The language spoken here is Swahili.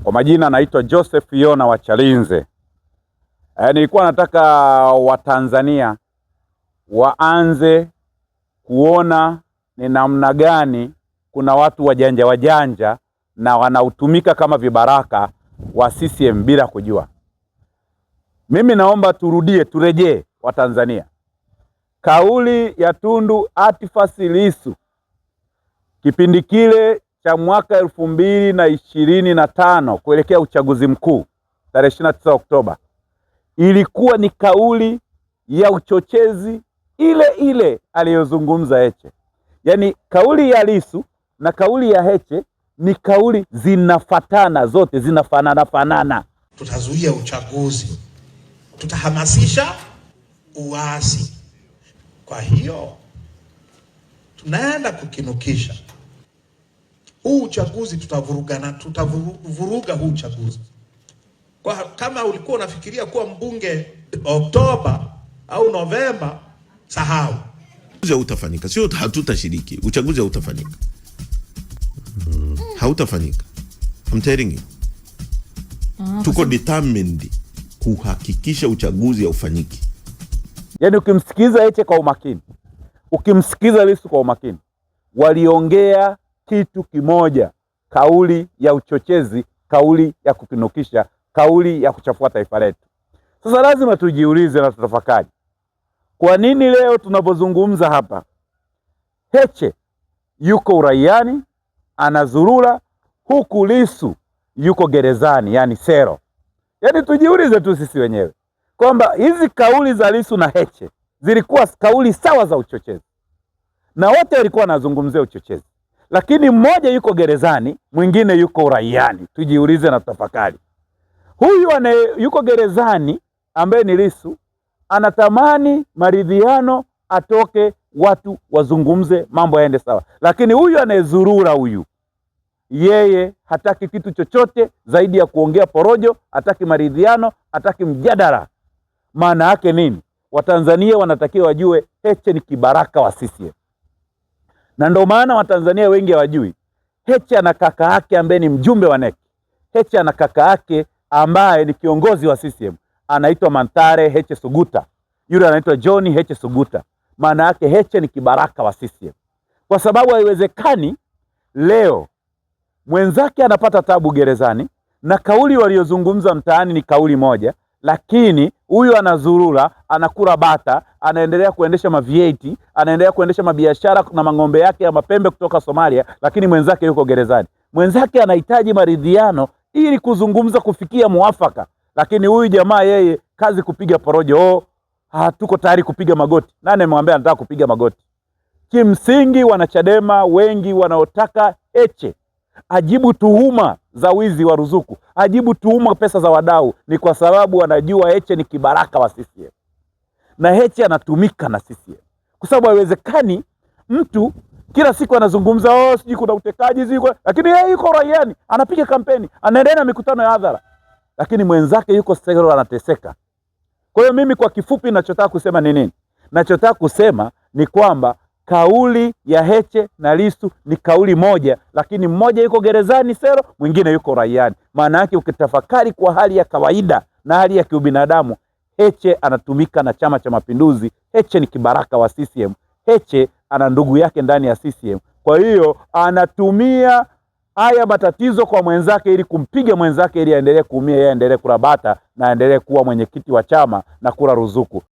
Kwa majina naitwa Joseph Yona wa Chalinze. Nilikuwa nataka Watanzania waanze kuona ni namna gani kuna watu wajanja na wanautumika kama vibaraka wa CCM bila kujua. Mimi naomba turejee Watanzania kauli ya Tundu Antiphas Lissu kipindi kile cha mwaka 2025 kuelekea uchaguzi mkuu tarehe 29 Oktoba ilikuwa ni kauli ya uchochezi ile aliyozungumza Heche. Yaani kauli ya Lissu na kauli ya Heche ni kauli zinafatana, zote zinafanana. Tutazuia uchaguzi, tutahamasisha uasi. Kwa hiyo tunaenda kukinukisha huu uchaguzi, tutavuruga huu uchaguzi. Kwa kama ulikuwa unafikiria kuwa mbunge Oktoba au Novemba, sahau. Uchaguzi hautafanyika, sio hatutashiriki. Uchaguzi hautafanyika. Hautafanyika. I'm telling you. Tuko determined kuhakikisha uchaguzi haufanyiki. Yaani ukimsikiza Heche kwa umakini, ukimsikiza Lissu kwa umakini, waliongea kitu kimoja: kauli ya uchochezi, kauli ya kukinukisha, kauli ya kuchafua taifa letu. Sasa lazima tujiulize na tutafakari, kwa nini leo tunapozungumza hapa Heche yuko uraiani anazurura, huku Lissu yuko gerezani, yani sero? Yaani tujiulize tu sisi wenyewe kwamba hizi kauli za Lissu na Heche zilikuwa kauli sawa za uchochezi, na wote walikuwa wanazungumzia uchochezi, lakini mmoja yuko gerezani, mwingine yuko uraiani. Tujiulize na tutafakari. Huyu yuko gerezani ambaye ni Lissu anatamani maridhiano, atoke, watu wazungumze, mambo yaende sawa. Lakini huyu anayezurura, huyu yeye hataki kitu chochote zaidi ya kuongea porojo, hataki maridhiano, hataki mjadala. Maana yake nini? Watanzania wanatakiwa wajue Heche ni kibaraka wa CCM. Na ndio maana Watanzania wengi hawajui Heche ana kaka yake ambaye ni mjumbe wa NEC. Heche ana kaka yake ambaye ni kiongozi wa CCM, anaitwa Mantare Heche Suguta. Yule anaitwa John Heche Suguta. Maana yake Heche ni kibaraka wa CCM. Kwa sababu haiwezekani leo mwenzake anapata tabu gerezani na kauli waliozungumza mtaani ni kauli moja, lakini huyu anazurura, anakula bata, anaendelea kuendesha ma-V8, anaendelea kuendesha mabiashara na mang'ombe yake ya mapembe kutoka Somalia, lakini mwenzake yuko gerezani. Mwenzake anahitaji maridhiano ili kuzungumza, kufikia muafaka, lakini huyu jamaa yeye kazi kupiga porojo. Hatuko tayari kupiga magoti. Nani amemwambia anataka kupiga magoti? Kimsingi wanachadema wengi wanaotaka Heche ajibu tuhuma za wizi wa ruzuku, ajibu tuhuma pesa za wadau, ni kwa sababu wanajua Heche ni kibaraka wa CCM na Heche anatumika na CCM. Kwa sababu haiwezekani mtu kila siku anazungumza sijui kuna utekaji sijui, lakini yeye yuko raiani, anapiga kampeni, anaendelea na mikutano ya hadhara, lakini mwenzake yuko sero anateseka. Kwa hiyo mimi kwa kifupi ninachotaka kusema ni nini? Ninachotaka kusema ni kwamba kauli ya Heche na Lissu ni kauli moja, lakini mmoja yuko gerezani sero, mwingine yuko raiani. Maana yake ukitafakari kwa hali ya kawaida na hali ya kiubinadamu, Heche anatumika na Chama cha Mapinduzi. Heche ni kibaraka wa CCM. Heche ana ndugu yake ndani ya CCM. Kwa hiyo anatumia haya matatizo kwa mwenzake ili kumpiga mwenzake, ili aendelee kuumia, yeye aendelee kurabata na aendelee kuwa mwenyekiti wa chama na kula ruzuku.